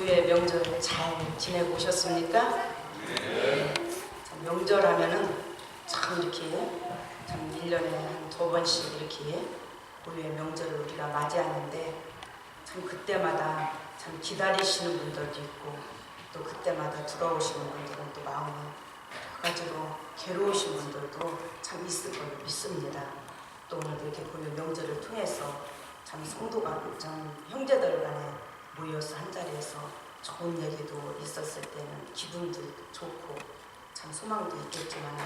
올해 명절 잘 지내고 오셨습니까? 네. 명절하면은 참 이렇게 참 1년에 한 2번씩 이렇게 올해 명절을 우리가 맞이하는데 참 그때마다 참 기다리시는 분들도 있고 또 그때마다 돌아오시는 분들은 또 마음이 여러 가지로 괴로우신 분들도 참 있을 걸로 믿습니다. 또 오늘 이렇게 보면 명절을 통해서 참 성도가 참 형제들 간에 모여서 한자리에서 좋은 얘기도 있었을 때는 기분도 좋고 참 소망도 있겠지만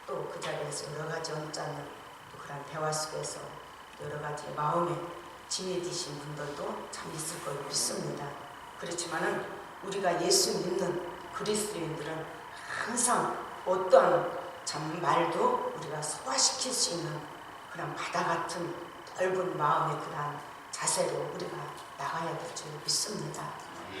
또 그 자리에서 여러 가지 언짢은 또 그런 대화 속에서 여러 가지 마음에 짐이 드신 분들도 참 있을 걸로 믿습니다. 그렇지만은 우리가 예수 믿는 그리스도인들은 항상 어떠한 참 말도 우리가 소화시킬 수 있는 그런 바다 같은 넓은 마음의 그런 자세로 우리가 나가야 될 줄 믿습니다.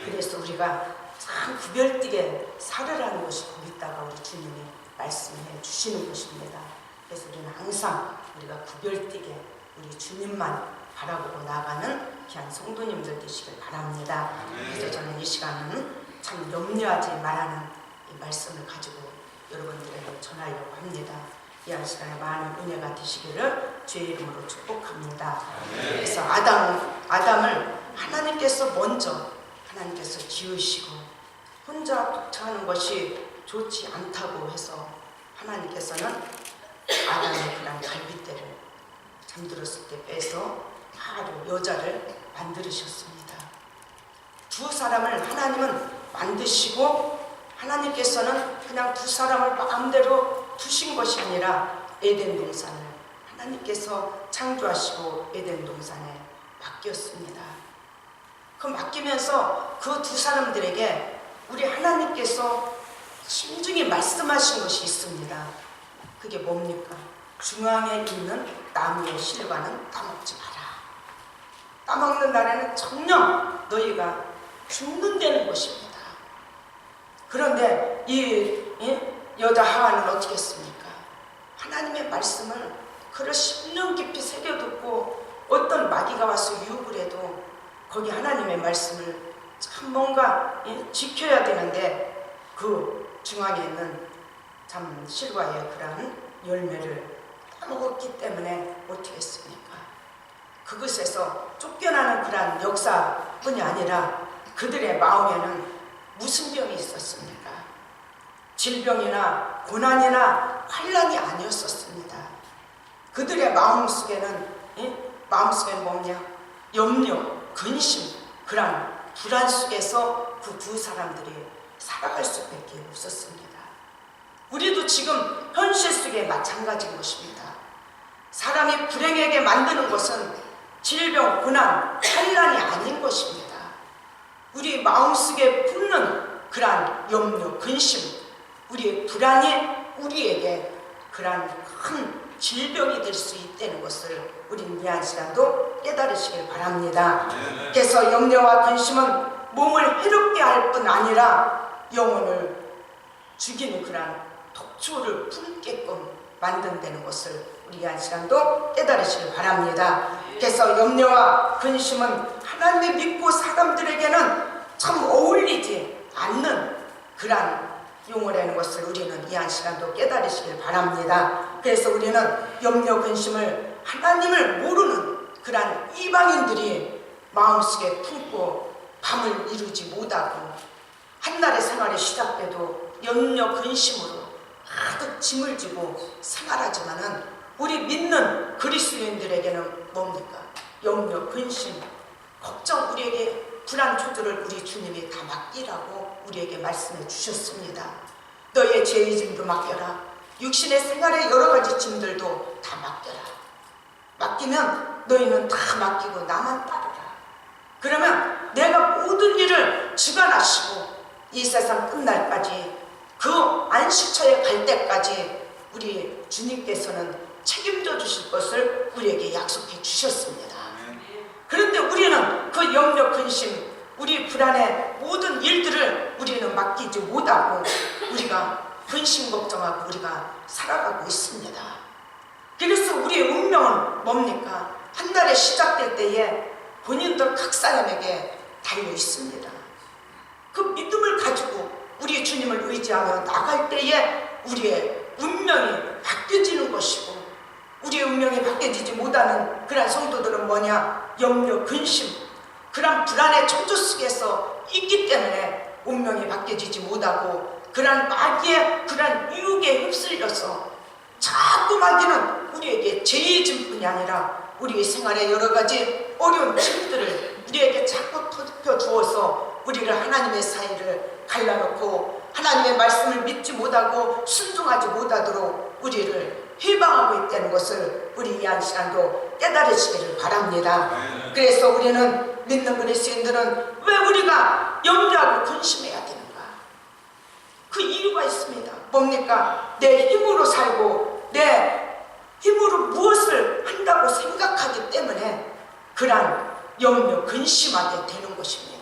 그래서 우리가 참 구별되게 살으라는 것이 거기다가 우리 주님이 말씀해 주시는 것입니다. 그래서 우리는 항상 우리가 구별되게 우리 주님만 바라보고 나가는 귀한 성도님들 되시길 바랍니다. 그래서 저는 이 시간은 참 염려하지 말라는 이 말씀을 가지고 여러분들에게 전하려고 합니다. 이 시간에 많은 은혜가 되시기를 주의 이름으로 축복합니다. 그래서 아담을 하나님께서 먼저 하나님께서 지으시고 혼자 독차하는 것이 좋지 않다고 해서 하나님께서는 아담의 그런 갈빗대를 잠들었을 때 빼서 바로 여자를 만들으셨습니다. 두 사람을 하나님은 만드시고 하나님께서는 그냥 두 사람을 마음대로 두신 것이 아니라 에덴 동산을 하나님께서 창조하시고 에덴 동산에 맡겼습니다. 그 맡기면서 그 두 사람들에게 우리 하나님께서 신중히 말씀하신 것이 있습니다. 그게 뭡니까? 중앙에 있는 나무의 실과는 따먹지 마라. 따먹는 날에는 정녕 너희가 죽는다는 것입니다. 그런데 이 여자 하와는 어떻게 했습니까? 하나님의 말씀을 그를 10년 깊이 새겨듣고 어떤 마귀가 와서 유혹을 해도 거기 하나님의 말씀을 참 뭔가 지켜야 되는데 그 중앙에 있는 참 실과의 그런 열매를 따먹었기 때문에 어떻게 했습니까? 그것에서 쫓겨나는 그런 역사뿐이 아니라 그들의 마음에는 무슨 병이 있었습니까? 질병이나 고난이나 환난이 아니었었습니다. 그들의 마음속에는 뭐냐? 염려, 근심, 그런 불안 속에서 그 두 사람들이 살아갈 수밖에 없었습니다. 우리도 지금 현실 속에 마찬가지인 것입니다. 사람이 불행하게 만드는 것은 질병, 고난, 환난이 아닌 것입니다. 우리 마음속에 품는 그러한 염려, 근심, 우리의 불안이 우리에게 그러한 큰 질병이 될 수 있다는 것을 우리는 이 시간도 깨달으시길 바랍니다. 그래서 염려와 근심은 몸을 해롭게 할 뿐 아니라 영혼을 죽이는 그러한 독초를 품게끔 만든다는 것을 우리 이 시간도 깨달으시길 바랍니다. 그래서 염려와 근심은 하나님을 믿고 사람들에게는 참 어울리지 않는 그러한 용어라는 것을 우리는 이 시간도 깨달으시길 바랍니다. 그래서 우리는 염려 근심을 하나님을 모르는 그러한 이방인들이 마음속에 품고 밤을 이루지 못하고 한날의 생활이 시작돼도 염려 근심으로 가득 짐을 지고 생활하지만은 우리 믿는 그리스도인들에게는 뭡니까? 염려 근심 걱정, 우리에게 불안 초조를 우리 주님이 다 맡기라고 우리에게 말씀해 주셨습니다. 너의 죄의 짐도 맡겨라. 육신의 생활의 여러 가지 짐들도 다 맡겨라. 맡기면 너희는 다 맡기고 나만 따르라. 그러면 내가 모든 일을 주관하시고 이 세상 끝날까지 그 안식처에 갈 때까지 우리 주님께서는 책임져 주실 것을 우리에게 약속해 주셨습니다. 그런데 우리는 그 염려 근심, 우리 불안의 모든 일들을 우리는 맡기지 못하고 우리가 근심 걱정하고 우리가 살아가고 있습니다. 그래서 우리의 운명은 뭡니까? 한 달에 시작될 때에 본인들 각 사람에게 달려 있습니다. 그 믿음을 가지고 우리 주님을 의지하며 나갈 때에 우리의 운명이 바뀌어지는 것이고, 우리의 운명이 바뀌어지지 못하는 그런 성도들은 뭐냐? 염려, 근심, 그런 불안의 청조 속에서 있기 때문에 운명이 바뀌어지지 못하고 그런 마귀의 그런 유혹에 휩쓸려서 자꾸 마귀는 우리에게 죄의 짐뿐이 아니라 우리의 생활에 여러 가지 어려운 짐들을 우리에게 자꾸 터득해 주어서 우리를 하나님의 사이를 갈라놓고 하나님의 말씀을 믿지 못하고 순종하지 못하도록 우리를 해방하고 있다는 것을 우리 이한 시간도 깨달으시기를 바랍니다. 그래서 우리는 믿는 그리스도인들은 왜 우리가 염려하고 근심해야 되는가? 그 이유가 있습니다. 뭡니까? 내 힘으로 살고 내 힘으로 무엇을 한다고 생각하기 때문에 그러한 염려, 근심하게 되는 것입니다.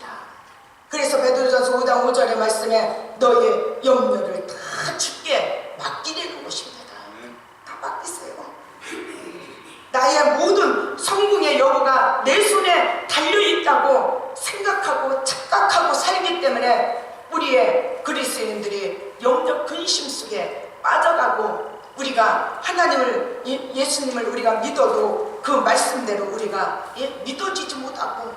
그래서 베드로전서 5장 5절의 말씀에 너의 염려를 다 주께 맡기려는 것입니다. 다 맡기세요. 나의 모든 성공의 여부가 내 손에 달려있다고 생각하고 착각하고 살기 때문에 우리의 그리스도인들이 염려 근심 속에 빠져가고 우리가 하나님을 예수님을 우리가 믿어도 그 말씀대로 우리가 믿어지지 못하고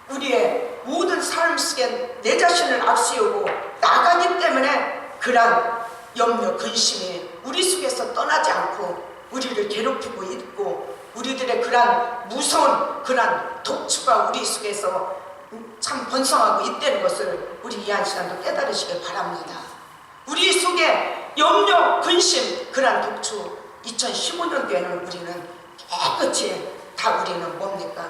우리의 모든 삶 속에 내 자신을 앞세우고 나가기 때문에 그러한 염려 근심이 우리 속에서 떠나지 않고 우리를 괴롭히고 있고 우리들의 그러한 무서운 그러한 독주가 우리 속에서 참 번성하고 있다는 것을 우리 이한 시간도 깨달으시길 바랍니다. 우리 속에 염려, 근심, 그러한 독주 2015년도에는 우리는 깨끗이 다 우리는 뭡니까?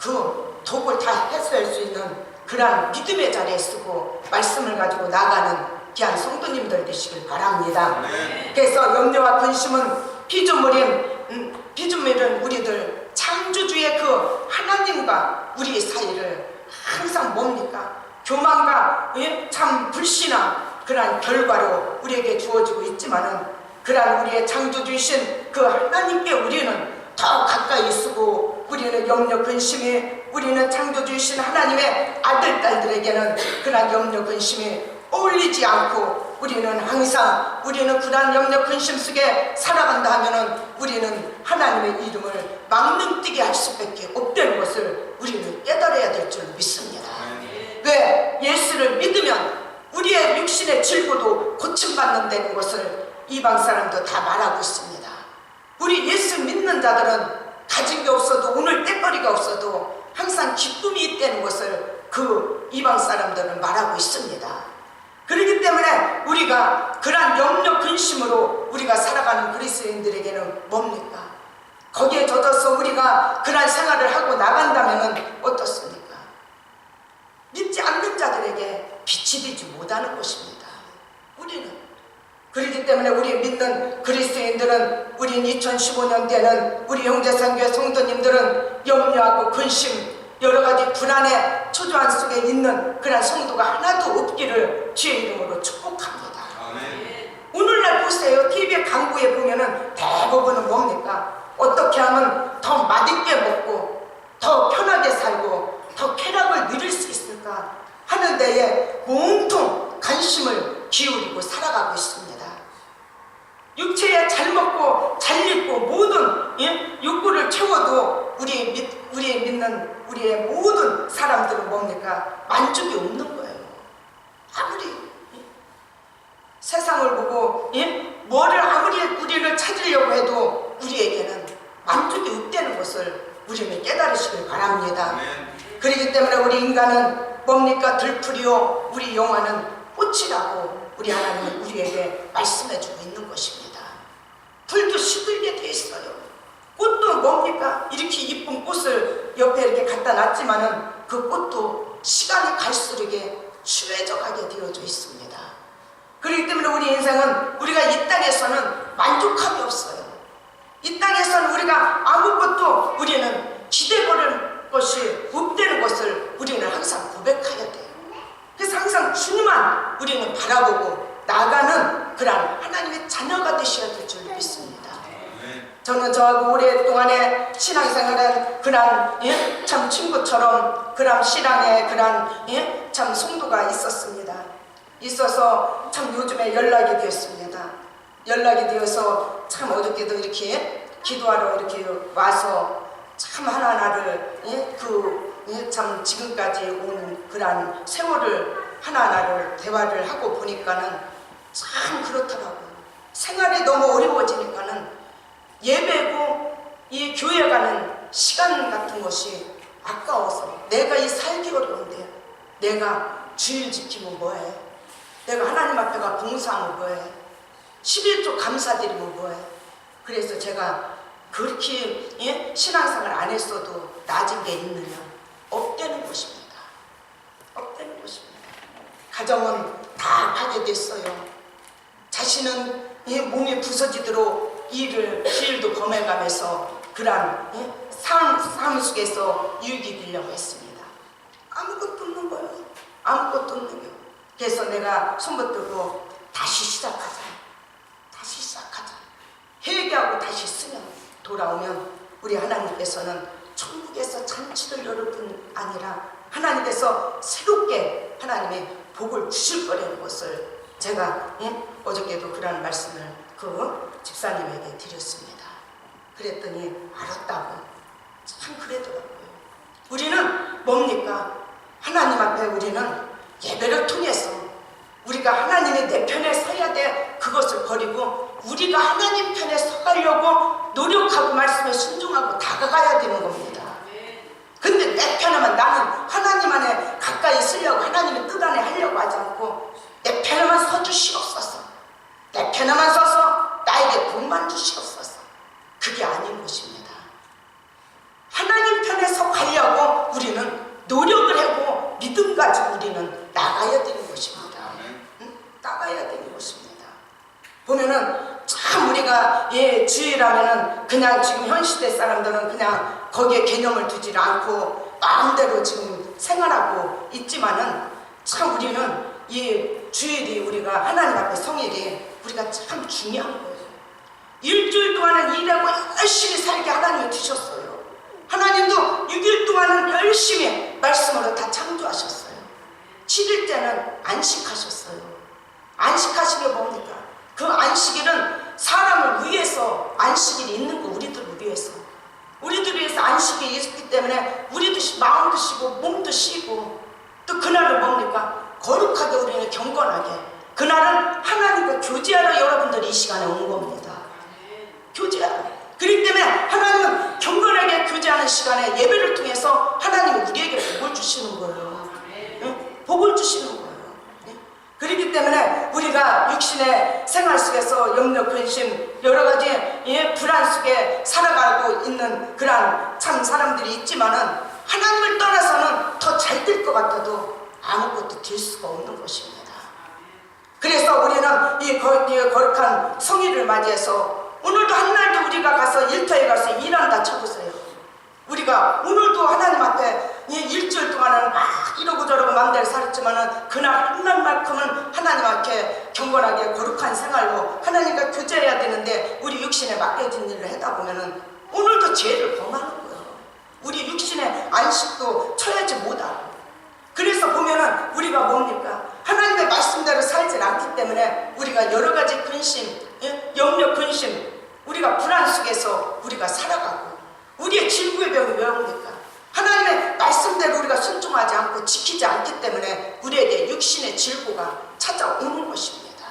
그 독을 다 해소할 수 있는 그러한 믿음의 자리에 쓰고 말씀을 가지고 나가는 귀한 성도님들 되시길 바랍니다. 그래서 염려와 근심은 피조물은 우리들 창조주의 그 하나님과 우리의 사이를 항상 뭡니까? 교만과 참 불신한 그러한 결과로 우리에게 주어지고 있지만은 그러한 우리의 창조주이신 그 하나님께 우리는 더 가까이 있고 우리는 염려 근심이 우리는 창조주이신 하나님의 아들 딸들에게는 그러한 염려 근심이 어울리지 않고 우리는 항상 우리는 그러한 염려 근심 속에 살아간다 하면은 우리는 하나님의 이름을 망령뛰게 할 수밖에 없다는 것을 우리는 깨달아야 될 줄 믿습니다. 왜? 예수를 믿으면 우리의 육신의 질고도 고침받는다는 것을 이방 사람도 다 말하고 있습니다. 우리 예수 믿는 자들은 가진 게 없어도 오늘 떼거리가 없어도 항상 기쁨이 있다는 것을 그 이방 사람들은 말하고 있습니다. 그렇기 때문에 우리가 그러한 염려 근심으로 우리가 살아가는 그리스도인들에게는 뭡니까? 거기에 젖어서 우리가 그러한 생활을 하고 나간다면 어떻습니까? 믿지 않는 자들에게 빛이 되지 못하는 것입니다. 우리는 그렇기 때문에 우리 믿는 그리스도인들은 우린 2015년대에는 우리 형제상교회 성도님들은 염려하고 근심 여러 가지 불안의 초조한 속에 있는 그런 성도가 하나도 없기를 주의 이름으로 축복합니다. 오늘날 보세요. TV에 광고에 보면은 대부분은 뭡니까? 어떻게 하면 더 맛있게 먹고 더 편하게 살고 더 쾌락을 누릴 수 있을까 하는 데에 온통 관심을 기울이고 살아가고 있습니다. 육체에 잘 먹고 잘 입고 모든 욕구를 채워도 우리의 믿는 우리의 모든 사람들은 뭡니까? 만족이 없는 거예요. 아무리 세상을 보고 뭐를 아무리 우리를 찾으려고 해도 우리에게는 만족이 없다는 것을 우리는 깨달으시길 바랍니다. 그렇기 때문에 우리 인간은 뭡니까? 들풀이요 우리 영화는 꽃이라고 우리 하나님은 우리에게 말씀해주고 있는 것입니다. 불도 시들게 돼 있어요. 꽃도 뭡니까? 이렇게 이쁜 꽃을 옆에 이렇게 갖다 놨지만은 그 꽃도 시간이 갈수록 추해져 가게 되어져 있습니다. 그렇기 때문에 우리 인생은 우리가 이 땅에서는 만족함이 없어요. 이 땅에서는 우리가 아무것도 우리는 기대거릴 것이 없다는 것을 우리는 항상 고백해야 돼요. 그래서 항상 주님만 우리는 바라보고 나가는 그런 하나님의 자녀가 되셔야 될 줄 믿습니다. 저는 저하고 오랫동안에 신앙생활한 그런 참 친구처럼 그런 신앙의 그런 참 성도가 있었습니다. 있어서 참 요즘에 연락이 되었습니다. 연락이 되어서 참 어저께도 이렇게 기도하러 이렇게 와서 참 하나하나를 참 지금까지 온 그런 세월을 하나하나를 대화를 하고 보니까는 참 그렇더라고요. 생활이 너무 어려워지니까는 예배고 이 교회 가는 시간 같은 것이 아까워서 내가 이 살기 어려운데 내가 주일 지키면 뭐해? 내가 하나님 앞에가 봉사하면 뭐해? 11조 감사드리면 뭐해? 그래서 제가 그렇게 신앙생활 안 했어도 낮은 게 있느냐? 없다는 것입니다. 없다는 것입니다. 가정은 다 파괴됐어요. 자신은 몸이 부서지도록 기일도 범해가면서 그런 삶 속에서 유익이 되려고 했습니다. 아무것도 없는 거예요. 아무것도 없는 거예요. 그래서 내가 손붙들고 다시 시작하자. 다시 시작하자. 회개하고 다시 쓰면 돌아오면 우리 하나님께서는 천국에서 잔치를 열을 뿐 아니라 하나님께서 새롭게 하나님의 복을 주실 거라는 것을 제가 어저께도 그런 말씀을 그 집사님에게 드렸습니다. 그랬더니 알았다고. 참 그러더라고요. 우리는 뭡니까? 하나님 앞에 우리는 예배를 통해서 우리가 하나님의 내 편에 서야 돼. 그것을 버리고 우리가 하나님 편에 서가려고 노력하고 말씀에 순종하고 다가가야 되는 겁니다. 근데 내 편에만 나는 하나님 안에 가까이 있으려고 하나님의 뜻 안에 하려고 하지 않고 내 편에만 서주시옵소서. 내 편에만 서서 나에게 복만 주시옵소서. 그게 아닌 것입니다. 하나님 편에 서 가려고 우리는 노력을 하고 믿음 가지고 우리는 나가야 되는 것입니다. 나가야 되는 것입니다. 보면은 참 우리가 주일하면은 그냥 지금 현 시대 사람들은 그냥 거기에 개념을 두지 않고 마음대로 지금 생활하고 있지만은 참 우리는 이 주일이 우리가 하나님 앞에 성일이 우리가 참 중요한 거예요. 일주일 동안은 일하고 열심히 살게 하나님이 주셨어요. 하나님도 6일 동안은 열심히 말씀으로 다 창조하셨어요. 7일째는 안식하셨어요. 안식하신 게 뭡니까? 그 안식일은 사람을 위해서 안식일이 있는 거, 우리들을 위해서. 우리들을 위해서 안식이 있기 때문에 우리도 마음도 쉬고 몸도 쉬고 또 그날은 뭡니까? 거룩하게 우리는 경건하게 그날은 하나님과 교제하러 여러분들이 이 시간에 온 겁니다. 교제하러. 그렇기 때문에 하나님은 경건하게 교제하는 시간에 예배를 통해서 하나님은 우리에게 복을 주시는 거예요. 복을 주시는 거예요. 그렇기 때문에 우리가 육신의 생활 속에서 염려, 근심, 여러 가지 불안 속에 살아가고 있는 그런 참 사람들이 있지만은 하나님을 떠나서는 더 잘 될 것 같아도 아무것도 될 수가 없는 것입니다. 그래서 우리는 이 거룩한 성일을 맞이해서 오늘도 한날도 우리가 가서 일터에 가서 일한다 쳐보세요. 우리가 오늘도 하나님 앞에 일주일 동안은 막 이러고 저러고 마음대로 살았지만은 그날 한날만큼은 하나님 앞에 경건하게 거룩한 생활로 하나님과 교제해야 되는데 우리 육신에 맡겨진 일을 하다 보면은 오늘도 죄를 범하는 거예요. 우리 육신의 안식도 처하지 못하고. 그래서 보면은 우리가 뭡니까? 하나님의 말씀대로 살지 않기 때문에 우리가 여러 가지 근심, 염려, 근심, 우리가 불안 속에서 우리가 살아가고 우리의 질구의 병이 왜 옵니까? 하나님의 말씀대로 우리가 순종하지 않고 지키지 않기 때문에 우리에게 육신의 질구가 찾아오는 것입니다.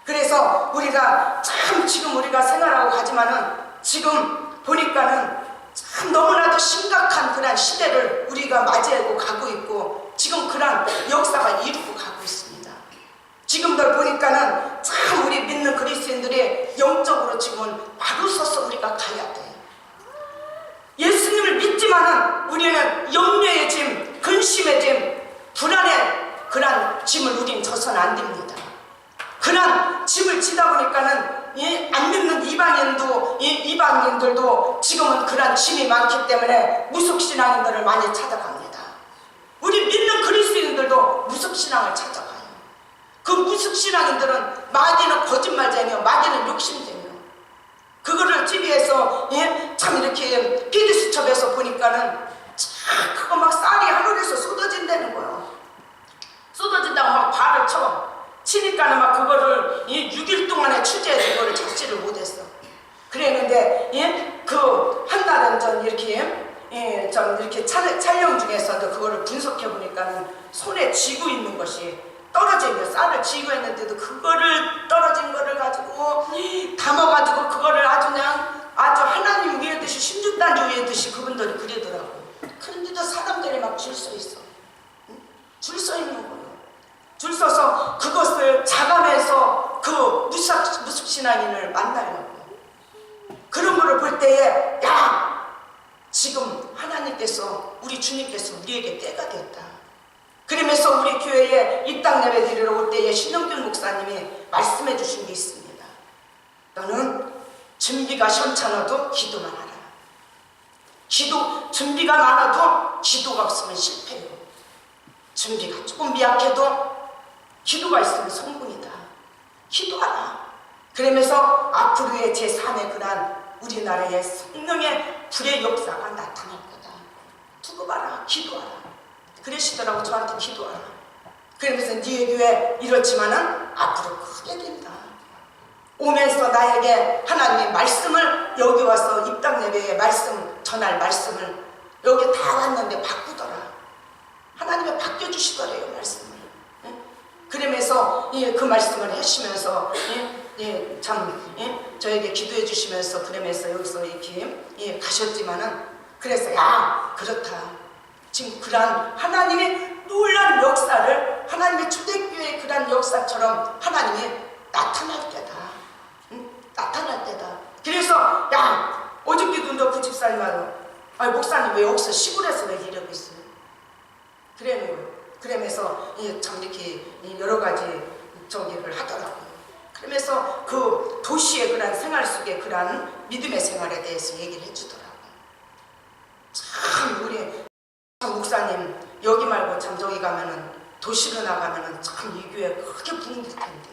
그래서 우리가 참 지금 우리가 생활하고 가지만은 지금 보니까는 참 너무나도 심각한 그런 시대를 우리가 맞이하고 가고 있고 지금 그런 역사가 이루고 가고 있습니다. 지금들 보니까는 참 우리 믿는 그리스도인들이 영적으로 지금은 바로 서서 우리가 가야 돼. 예수님을 믿지만은 우리는 염려의 짐, 근심의 짐, 불안의 그런 짐을 우린 져서는 안 됩니다. 그런 짐을 지다 보니까는 안 믿는 이방인들도 지금은 그런 짐이 많기 때문에 무속신앙인들을 많이 찾아갑니다. 우리 믿는 그리스도인들도 무속신앙을 찾아가요. 그 무속신앙인들은 마귀는 거짓말쟁이요, 마귀는 욕심쟁이요. 그거를 TV에서 참 이렇게 PD수첩에서 보니까는 참 그거 막 쌀이 하늘에서 쏟아진다는 거예요. 쏟아진다고 막 발을 치니까는 막 그거를 6일 동안에 취재해서 그거를 잡지를 못했어. 그랬는데 그 한 달은 전 이렇게 좀 이렇게 촬영 중에서도 그거를 분석해 보니까는 손에 쥐고 있는 것이 떨어지면 쌀을 쥐고 있는데도 그거를 떨어진 거를 가지고 담아가지고 그거를 아주 그냥 아주 하나님 위에듯이 신주단 위에듯이 그분들이 그리더라고. 그런데도 사람들이 막 줄 서 있어. 줄 서 있는 거예요. 줄 서서 그것을 자감해서 그 무속신앙인을 만나려고. 그런 거를 볼 때에 야, 지금 하나님께서 우리 주님께서 우리에게 때가 됐다. 그러면서 우리 교회에 입당 예배 드리러 올 때에 신영균 목사님이 말씀해 주신 게 있습니다. 너는 준비가 현찮아도 기도만 하라. 준비가 많아도 기도가 없으면 실패해요. 준비가 조금 미약해도 기도가 있으면 성공이다. 기도하라. 그러면서 앞으로의 제3의 그런 우리나라의 성령의 불의 역사가 나타날 거다. 두고 봐라. 기도하라. 그러시더라고. 저한테 기도하라. 그러면서 네 교회 이렇지만은 앞으로 크게 된다. 오면서 나에게 하나님의 말씀을 여기 와서 입당 예배의 말씀 전할 말씀을 여기 다 왔는데 바꾸더라. 하나님이 바뀌어주시더래요. 말씀을. 그러면서 그 말씀을 하시면서 저에게 기도해 주시면서 그러면서 여기서 이렇게 가셨지만은 그래서 야, 그렇다. 지금 그러한 하나님의 놀라운 역사를 하나님의 초대교회의 그러한 역사처럼 하나님이 나타날 때다. 나타날 때다. 그래서 야, 어저께도 너 그 집사님하고 목사님 왜 여기서 시골에서 왜 이러고 있어요? 그러면서 참 이렇게 여러 가지 저기를 하더라고요. 그러면서 그 도시의 그런 생활 속에 그런 믿음의 생활에 대해서 얘기를 해주더라고요. 참 우리 참 목사님 여기 말고 참 저기 가면은 도시로 나가면은 참 이 교회 크게 부흥될 텐데.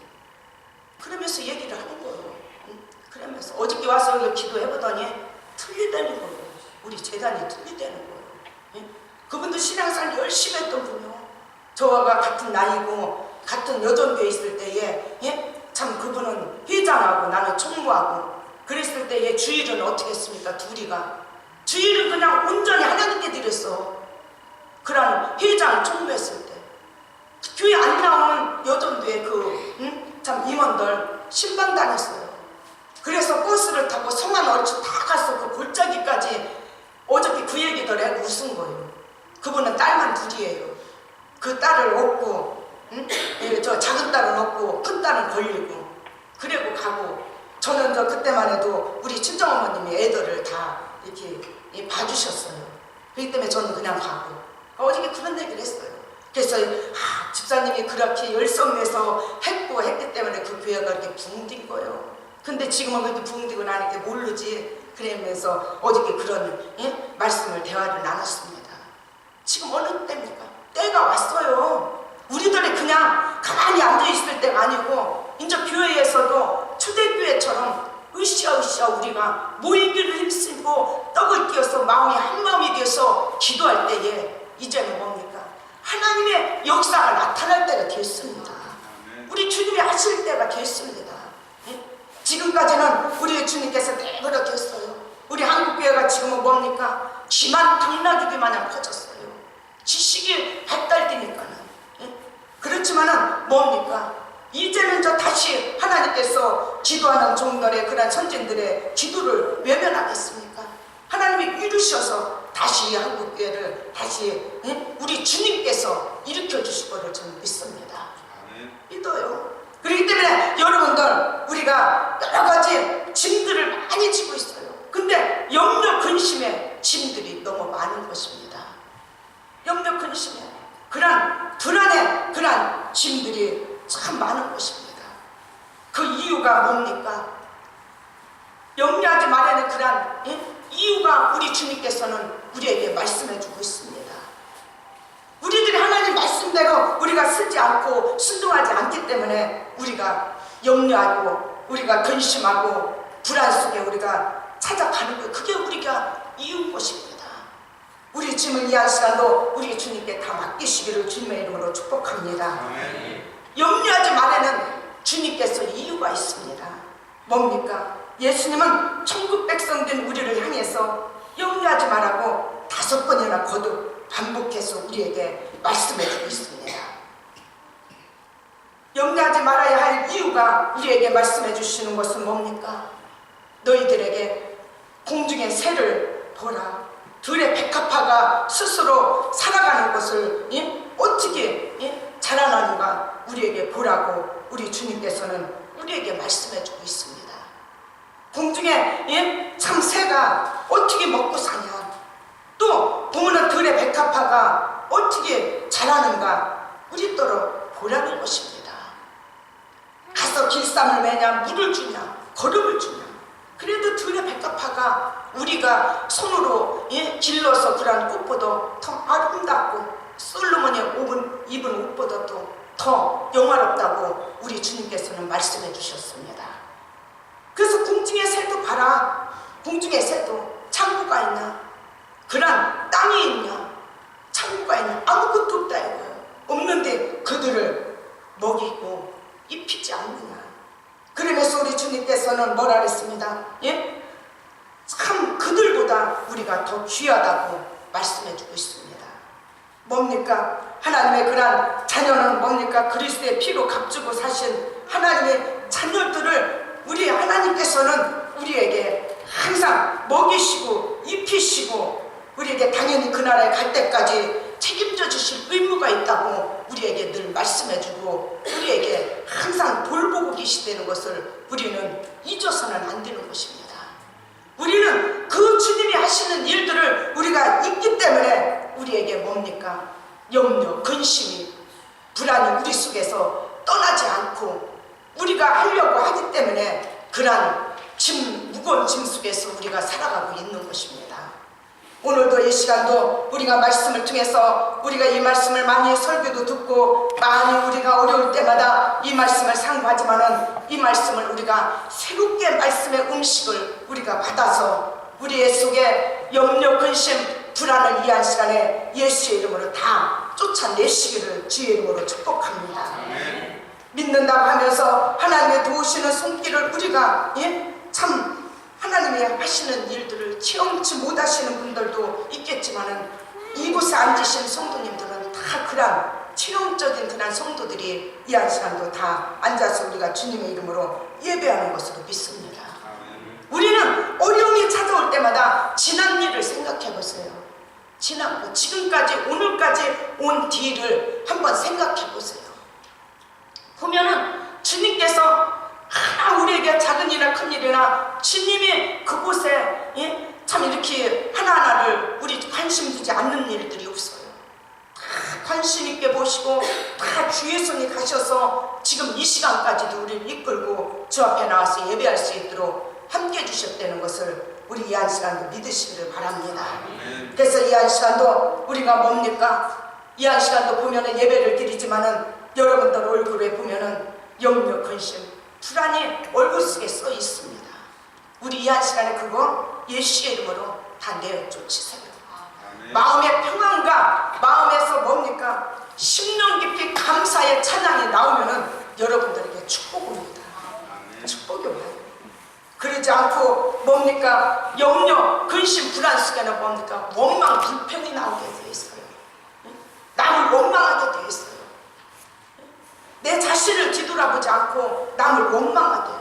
그러면서 얘기를 하는 거예요. 그러면서 어저께 와서 여기 기도해보더니 틀리다는 거예요. 우리 재단이 틀리다는 거예요. 그분도 신앙생활 열심히 했던 분이요. 저와 같은 나이고 같은 여전교에 있을 때에 참 그분은 회장하고 나는 총무하고 그랬을 때에 주일은 어떻게 했습니까? 둘이가 주일은 그냥 온전히 하나님께 드렸어. 그런 회장 총무했을 때 교회 안 나오는 여전교에 참 임원들 신방 다녔어요. 그래서 버스를 타고 성안 얼추 다 가서 그 골짜기까지 어저께 그 얘기더래. 웃은 거예요. 그분은 딸만 둘이에요. 그 딸을 얻고 저 작은 딸은 얻고 큰 딸은 걸리고 그리고 가고 저는 저 그때만 해도 우리 친정어머님이 애들을 다 이렇게 봐주셨어요. 그렇기 때문에 저는 그냥 가고 어저께 그런 얘기를 했어요. 그래서 집사님이 그렇게 열성내서 했기 때문에 그 교회가 이렇게 붕딘 거예요. 근데 지금은 그렇게 붕디고 나니까 모르지. 그러면서 어저께 그런 말씀을 대화를 나눴습니다. 지금 어느 때입니까? 때가 왔어요. 우리들이 그냥 가만히 앉아있을 때가 아니고 이제 교회에서도 초대교회처럼 으쌰으쌰 우리가 모이기를 힘쓰고 떡을 띄어서 마음이 한마음이 되어서 기도할 때에 이제는 뭡니까? 하나님의 역사가 나타날 때가 됐습니다. 우리 주님이 하실 때가 됐습니다. 지금까지는 우리 주님께서 내버려 뒀어요. 우리 한국교회가 지금은 뭡니까? 기만 당나귀기 마냥 커졌어요. 지식이 발달되니까는. 그렇지만은 뭡니까? 이제는 저 다시 하나님께서 기도하는 종들의 그런 선진들의 기도를 외면하겠습니까? 하나님이 이루셔서 다시 한국교회를 다시 우리 주님께서 일으켜 주실 거를 저는 믿습니다. 믿어요. 그렇기 때문에 여러분들 우리가 여러 가지 짐들을 많이 지고 있어요. 근데 염려 근심에 짐들이 너무 많은 것입니다. 염려 근심에 그런 불안에 그런 짐들이 참 많은 것입니다. 그 이유가 뭡니까? 염려하지 말라는 그런 이유가 우리 주님께서는 우리에게 말씀해 주고 있습니다. 우리들이 하나님 말씀대로 우리가 쓰지 않고 순종하지 않기 때문에 우리가 염려하고 우리가 근심하고 불안 속에 우리가 찾아가는 거예요. 그게 우리가 이은 것입니다. 우리 짐을 이한 시간도 우리 주님께 다 맡기시기를 주님의 이름으로 축복합니다. 염려하지 말에는 주님께서 이유가 있습니다. 뭡니까? 예수님은 천국 백성된 우리를 향해서 염려하지 말라고 5번이나 거듭 반복해서 우리에게 말씀해주고 있습니다. 염려하지 말아야 할 이유가 우리에게 말씀해주시는 것은 뭡니까? 너희들에게 공중의 새를 보라. 들의 백합화가 스스로 살아가는 것을 어떻게 자라나는가 우리에게 보라고 우리 주님께서는 우리에게 말씀해주고 있습니다. 공중에 참 새가 어떻게 먹고 사냐, 또 보면은 들의 백합화가 어떻게 자라는가 우리더러 보라는 것입니다. 가서 길쌈을 매냐, 물을 주냐, 거름을 주냐. 그래도 들의 백합화가 우리가 손으로 길러서 그런 꽃보다 더 아름답고 솔로몬이 입은 옷보다도 더 영화롭다고 우리 주님께서는 말씀해 주셨습니다. 그래서 공중의 새도 봐라. 공중의 새도 창고가 있나? 그런 땅이 있냐? 창고가 있냐? 아무것도 없다 이거예요. 없는데 그들을 먹이고 입히지 않느냐. 그러면서 우리 주님께서는 뭐라 그랬습니다. 참 그들보다 우리가 더 귀하다고 말씀해주고 있습니다. 뭡니까? 하나님의 그런 자녀는 뭡니까? 그리스도의 피로 값주고 사신 하나님의 자녀들을 우리 하나님께서는 우리에게 항상 먹이시고 입히시고 우리에게 당연히 그 나라에 갈 때까지 책임져 주실 의무가 있다고 우리에게 늘 말씀해주고 우리에게 항상 돌보고 계시다는 것을 우리는 잊어서는 안 되는 것입니다. 우리는 그 주님이 하시는 일들을 우리가 있기 때문에 우리에게 뭡니까? 염려, 근심이, 불안이 우리 속에서 떠나지 않고 우리가 하려고 하기 때문에 그러한 무거운 짐 속에서 우리가 살아가고 있는 것입니다. 오늘도 이 시간도 우리가 말씀을 통해서 우리가 이 말씀을 많이 설교도 듣고 많이 우리가 어려울 때마다 이 말씀을 상고하지만은 이 말씀을 우리가 새롭게 말씀의 음식을 우리가 받아서 우리의 속에 염려, 근심, 불안을 이해한 시간에 예수의 이름으로 다 쫓아내시기를 주의 이름으로 축복합니다. 믿는다고 하면서 하나님의 도우시는 손길을 우리가 참 하나님이 하시는 일들을 체험치 못하시는 분들도 있겠지만은 이곳에 앉으신 성도님들은 다 그런 체험적인 그런 성도들이 이 한 시간도 다 앉아서 우리가 주님의 이름으로 예배하는 것으로 믿습니다. 우리는 어려움이 찾아올 때마다 지난 일을 생각해 보세요. 지난 거, 지금까지 오늘까지 온 뒤를 한번 생각해 보세요. 보면은 주님께서 우리에게 작은 일이나 큰 일이나 주님이 그곳에 참 이렇게 하나하나를 우리 관심 두지 않는 일들이 없어요. 다 관심 있게 보시고 다 주의 손이 가셔서 지금 이 시간까지도 우리를 이끌고 주 앞에 나와서 예배할 수 있도록 함께 해주셨다는 것을 우리 이 한 시간도 믿으시기를 바랍니다. 그래서 이 한 시간도 우리가 뭡니까? 이 한 시간도 보면은 예배를 드리지만은 여러분들 얼굴에 보면은 염려, 근심, 불안이 얼굴 속에 써 있습니다. 우리 이 한 시간에 그거 예수의 이름으로 다 내어 쫓으세요. 마음의 평안과 마음에서 뭡니까? 심령 깊이 감사의 찬양이 나오면은 여러분들에게 축복이 옵니다. 축복이 와요. 그러지 않고 뭡니까? 염려, 근심, 불안 속에는 뭡니까? 원망, 불평이 나오게 되어 있어요. 남을 원망하게 되어 있어요. 내 자신을 뒤돌아보지 않고 남을 원망하게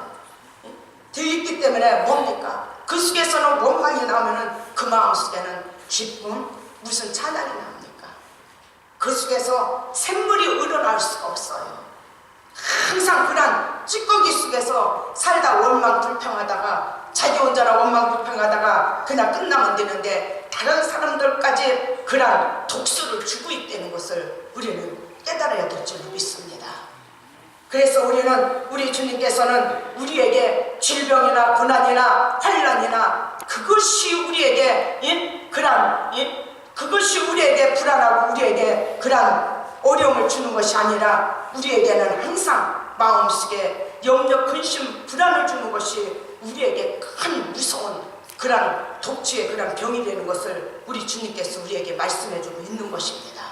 되어 있기 때문에 뭡니까? 그 속에서는 원망이 나오면은 그 마음 속에는 기쁨, 무슨 찬양이 나옵니까? 그 속에서 샘물이 우러나올 수가 없어요. 항상 그런 찌꺼기 속에서 살다 원망 불평하다가 자기 혼자나 원망 불평하다가 그냥 끝나면 되는데 다른 사람들까지 그런 독소를 주고 있다는 것을 우리는 깨달아야 될 줄 믿습니다. 그래서 우리 주님께서는 우리에게 질병이나 고난이나 환난이나 그것이 우리에게 그것이 우리에게 불안하고 우리에게 그런 어려움을 주는 것이 아니라 우리에게는 항상 마음속에 염려, 근심, 불안을 주는 것이 우리에게 큰 무서운 그런 독주의 그런 병이 되는 것을 우리 주님께서 우리에게 말씀해주고 있는 것입니다.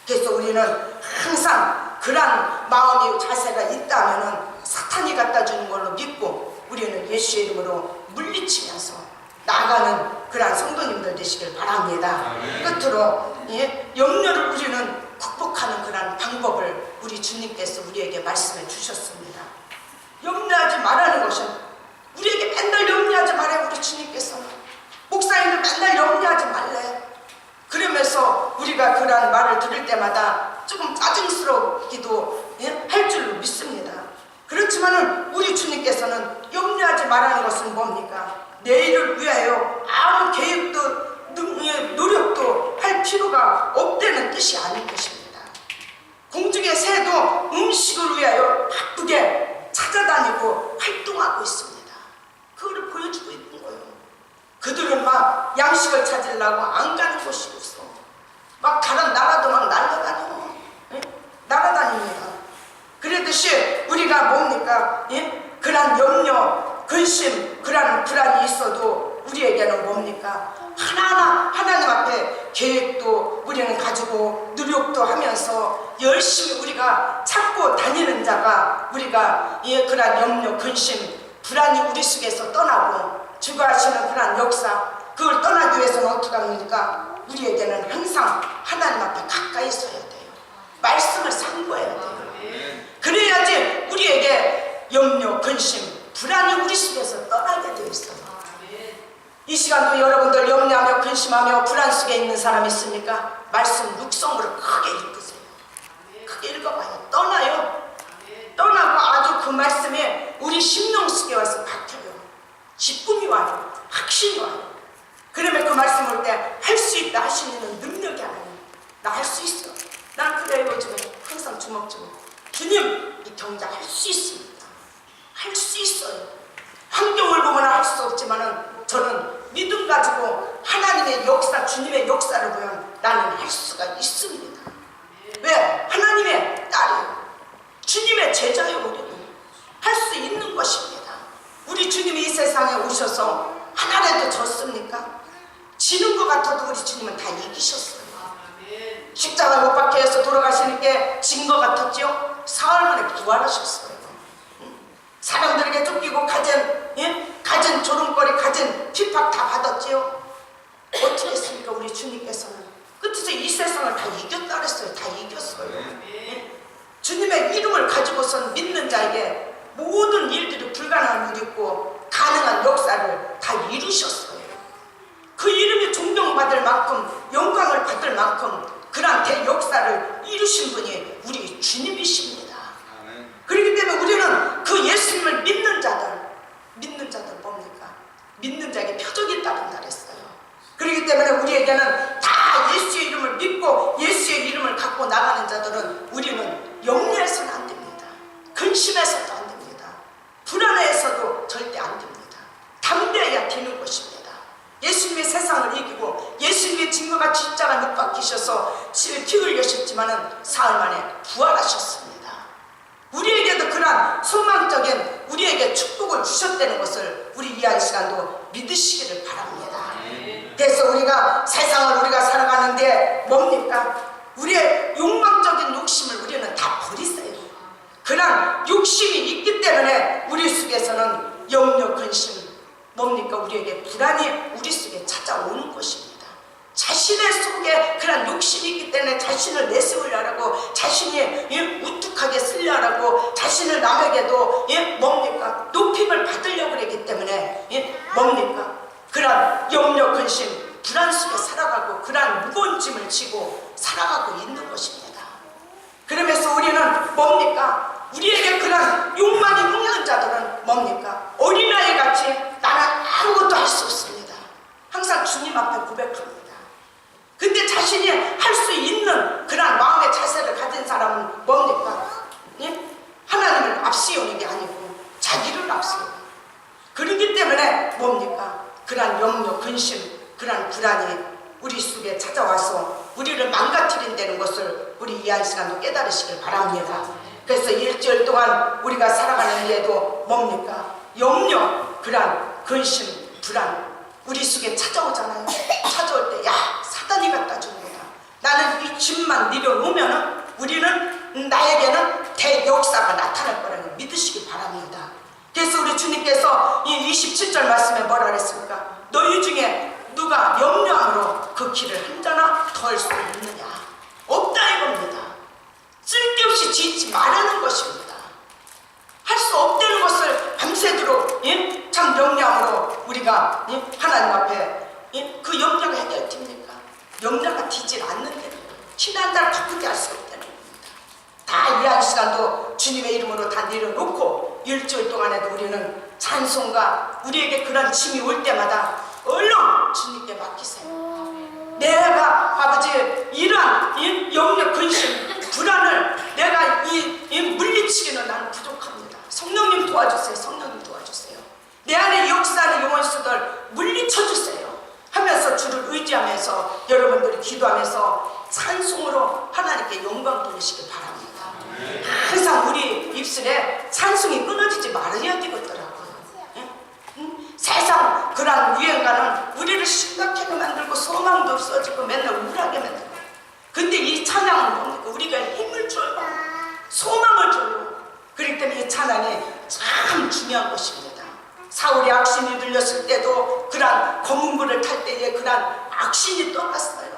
그래서 우리는 항상 그런 마음의 자세가 있다면은 사탄이 갖다 주는 걸로 믿고 우리는 예수의 이름으로 물리치면서 나아가는 그러한 성도님들 되시길 바랍니다. 끝으로 염려를 우리는 극복하는 그러한 방법을 우리 주님께서 우리에게 말씀해 주셨습니다. 염려하지 말라는 것은 우리에게 맨날 염려하지 말아요. 우리 주님께서는 목사님들 맨날 염려하지 말래. 그러면서 우리가 그러한 말을 들을 때마다 조금 짜증스럽기도 할 줄로 믿습니다. 그렇지만은 우리 주님께서는 염려하지 말라는 것은 뭡니까? 내일을 위하여 아무 계획도 노력도 할 필요가 없다는 뜻이 아닐 것입니다. 공중의 새도 음식을 위하여 바쁘게 찾아다니고 활동하고 있습니다. 그거를 보여주고 있는 거예요. 그들은 막 양식을 찾으려고 안 가는 곳이 없어. 막 다른 나라도 막 날아다녀. 날아다닙니다. 그러듯이 우리가 뭡니까? 그런 염려, 근심, 그런 불안이 있어도 우리에게는 뭡니까? 하나하나 하나님 앞에 계획도 우리는 가지고 노력도 하면서 열심히 우리가 찾고 다니는 자가 우리가 그런 염려, 근심, 불안이 우리 속에서 떠나고 주가 하시는 그런 역사, 그걸 떠나기 위해서는 어떻게 합니까? 우리에게는 항상 하나님 앞에 가까이 서야 돼요. 말씀을 상고해야 돼요. 그래야지 우리에게 염려, 근심, 불안이 우리 속에서 떠나게 되어 있어요. 이 시간도 여러분들 염려하며 근심하며 불안 속에 있는 사람 있습니까? 말씀 육성으로 크게 읽으세요. 크게 읽어봐요. 떠나요. 떠나고 아주 그 말씀에 우리 심령 속에 와서 박혀요. 기쁨이 와요. 확신이 와요. 그러면 그 말씀 올 때 할 수 있다 하시는 능력이 아니에요. 나 할 수 있어. 난 그래요. 요즘에 항상 주먹주먹. 주님, 이 경자 할 수 있습니다. 할 수 있어요. 환경을 보면 할 수 없지만은 저는 믿음 가지고 하나님의 역사, 주님의 역사를 보면 나는 할 수가 있습니다. 왜? 하나님의 딸이에요. 주님의 제자예요. 우리는 할 수 있는 것입니다. 우리 주님이 이 세상에 오셔서 하나라도 졌습니까? 지는 것 같아도 우리 주님은 다 이기셨어요. 십자가 못 박혀 해서 돌아가시니까 진 것 같았죠? 사흘 만에 부활하셨어요. 사람들에게 쫓기고 가진 조롱거리, 가진 핍박 다 받았지요? 어떻게 했습니까? 우리 주님께서는 끝에서 이 세상을 다 이겼다 그랬어요. 다 이겼어요. 주님의 이름을 가지고선 믿는 자에게 모든 일들이 불가능한 일이 있고 가능한 역사를 다 이루셨어요. 그 이름이 존경받을 만큼, 영광을 받을 만큼 그러한 대역사를 이루신 분이 우리 주님이십니다. 그렇기 때문에 우리는 그 예수님을 믿는 자들 뭡니까? 믿는 자에게 표적이 있다고 말했어요. 그렇기 때문에 우리에게는 다 예수의 이름을 믿고 예수의 이름을 갖고 나가는 자들은 우리는 염려해서는 안 됩니다. 근심해서도 안 됩니다. 불안해서도 절대 안 됩니다. 담대해야 되는 것입니다. 예수님이 세상을 이기고 예수님의 증거가 십자가 못 박히셔서 피 흘리셨지만은 사흘 만에 부활하셨습니다. 우리에게도 그러한 소망적인 우리에게 축복을 주셨다는 것을 우리 이해할 시간도 믿으시기를 바랍니다. 그래서 우리가 세상을 우리가 살아가는데 뭡니까? 우리의 욕망적인 욕심을 우리는 다 버리세요. 그런 욕심이 있기 때문에 우리 속에서는 염려, 근심 뭡니까? 우리에게 불안이 우리 속에 찾아오는 것입니다. 자신의 속에 그런 욕심이 있기 때문에 자신을 내세우려고 자신이 우뚝하게 쓰려고 자신을 남에게도 뭡니까? 높임을 받으려고 그러기 때문에 뭡니까? 그런 염려, 근심, 불안 속에 살아가고 그런 무거운 짐을 지고 살아가고 있는 것입니다. 그러면서 우리는 뭡니까? 우리에게 그런 욕망이 있는 자들은 뭡니까? 어린아이 같이 나는 아무것도 할 수 없습니다. 항상 주님 앞에 고백합니다. 근데 자신이 할 수 있는 그런 마음의 자세를 가진 사람은 뭡니까? 하나님을 앞세우는 게 아니고 자기를 앞세우는. 그렇기 때문에 뭡니까? 그런 염려, 근심, 그런 불안이 우리 속에 찾아와서 우리를 망가뜨린다는 것을 우리 이해할 시간도 깨달으시길 바랍니다. 그래서 일주일 동안 우리가 살아가는 일에도 뭡니까? 염려, 그러한 근심, 불안 우리 속에 찾아오잖아요. 찾아올 때 야 사단이 갖다 주는 거다. 나는 이 짐만 내려놓으면은 우리는 나에게는 대역사가 나타날 거라는 걸 믿으시기 바랍니다. 그래서 우리 주님께서 이 27절 말씀에 뭐라 그랬습니까? 너희 중에 누가 염려함으로 그 길을 한자나 더 할 수 있느냐? 없다 이겁니다. 쓸데없이 짓지 말라는 것입니다. 할 수 없다는 것을 밤새도록 참 염려함으로 우리가 하나님 앞에 그 염려가 해결됩니까? 염려가 되질 않는데 지난달 바꾸게 할 수 없다는 겁니다. 다 이 한 시간도 주님의 이름으로 다 내려놓고 일주일 동안에도 우리는 찬송과 우리에게 그런 짐이 올 때마다 얼른 주님께 맡기세요. 내가 아버지 이러한 염려, 근심, 불안을 내가 물리치기는 나는 부족합니다. 성령님 도와주세요. 성령님 도와주세요. 내 안에 역사하는 영혼수들 물리쳐주세요 하면서 주를 의지하면서 여러분들이 기도하면서 찬송으로 하나님께 영광 돌리시길 바랍니다. 항상 우리 입술에 찬송이 끊어지지 말아야 되겠더라고요. 세상 그런 유행가는 우리를 심각하게 만들고 소망도 없어지고 맨날 우울하게 만들고, 근데 이 찬양은 뭡니까? 우리가 힘을 줘요. 소망을 줘요. 그렇기 때문에 이 찬양이 참 중요한 것입니다. 사울이 악신이 들렸을 때도 그런 검은 불을 탈 때에 그런 악신이 떠났어요.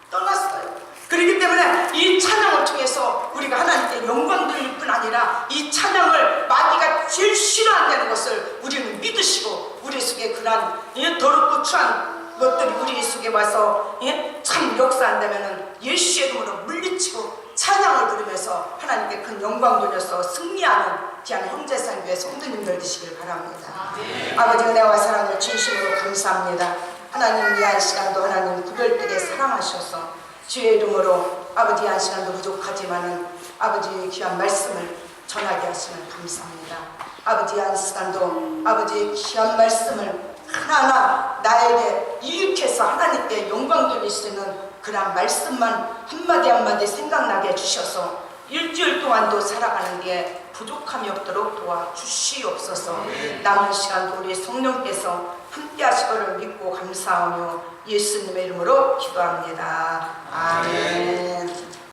떠났어요. 그렇기 때문에 이 찬양을 통해서 우리가 하나님께 영광 돌릴 뿐 아니라 이 찬양을 마귀가 제일 싫어한다는 것을 우리는 믿으시고 우리 속에 그런 더럽고 추한 것들이 우리 속에 와서 참 역사한다면 예수의 이름으로 물리치고 찬양을 부르면서 하나님께 큰 영광 돌려서 승리하는 귀한 형제상교회 성도님들 되시길 바랍니다. 아버지 은혜와 사랑을 진심으로 감사합니다. 하나님 이 한 시간도 하나님 구별되게 사랑하셔서 주의 이름으로 아버지 한 시간도 부족하지만은 아버지의 귀한 말씀을 전하게 하시면 감사합니다. 아버지 한 시간도 아버지의 귀한 말씀을 하나하나 나에게 유익해서 하나님께 영광 돌릴 수 있는 그런 말씀만 한마디 한마디 생각나게 해주셔서 일주일 동안도 살아가는 게 부족함이 없도록 도와주시옵소서. 남은 시간도 우리 성령께서 함께 하실 것을 믿고 감사하며 예수님의 이름으로 기도합니다. 아멘.